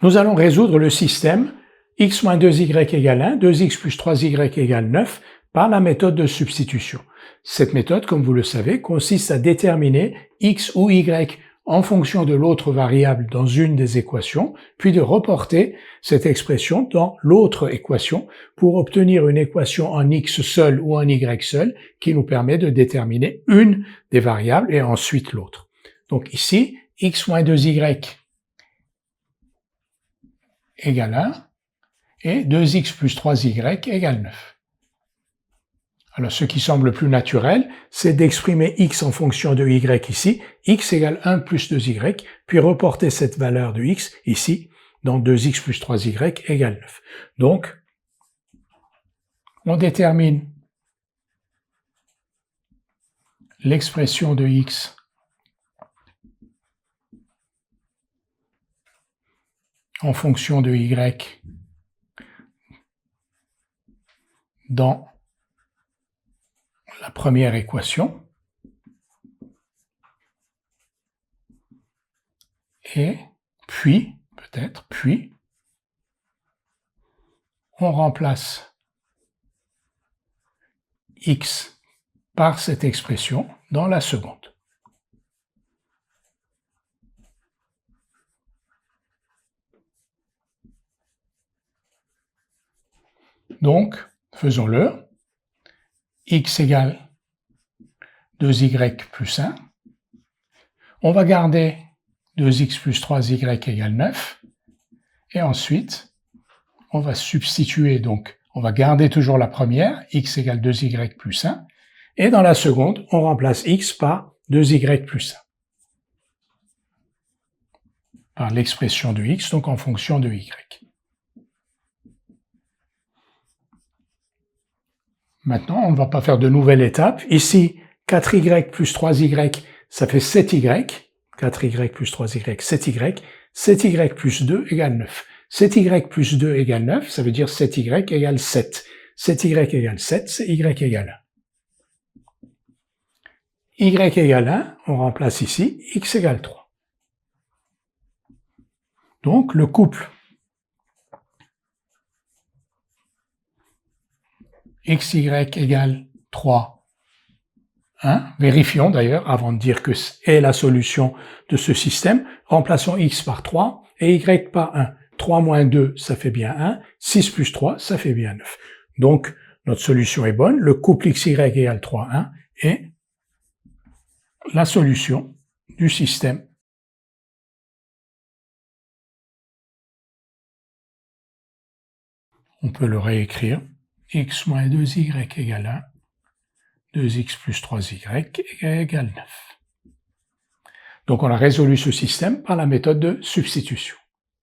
Nous allons résoudre le système x moins 2y égale 1, 2x plus 3y égale 9 par la méthode de substitution. Cette méthode, comme vous le savez, consiste à déterminer x ou y en fonction de l'autre variable dans une des équations, puis de reporter cette expression dans l'autre équation pour obtenir une équation en x seul ou en y seul qui nous permet de déterminer une des variables et ensuite l'autre. Donc ici, x moins 2y égale 1 et 2x plus 3y égale 9. Alors, ce qui semble plus naturel, c'est d'exprimer x en fonction de y ici, x égale 1 plus 2y, puis reporter cette valeur de x ici, dans 2x plus 3y égale 9. Donc, on détermine l'expression de x en fonction de y dans la première équation et puis, peut-être, puis, on remplace x par cette expression dans la seconde. Donc, faisons-le. X égale 2y plus 1. On va garder 2x plus 3y égale 9. Et ensuite, on va substituer, donc on va garder toujours la première, x égale 2y plus 1. Et dans la seconde, on remplace x par 2y plus 1. Par l'expression de x, donc en fonction de y. Maintenant, on ne va pas faire de nouvelle étape. Ici, 4y plus 3y, ça fait 7y. 4y plus 3y, 7y. 7y plus 2 égale 9. 7y plus 2 égale 9, ça veut dire 7y égale 7. 7y égale 7, c'est y égale 1. Y égale 1, on remplace ici, x égale 3. Donc, le couple xy égale 3, 1. Vérifions d'ailleurs, avant de dire que est la solution de ce système, remplaçons x par 3 et y par 1. 3 moins 2, ça fait bien 1. 6 plus 3, ça fait bien 9. Donc, notre solution est bonne. Le couple xy égale 3, 1 est la solution du système. On peut le réécrire. X moins 2y égale 1, 2x plus 3y égale 9. Donc on a résolu ce système par la méthode de substitution.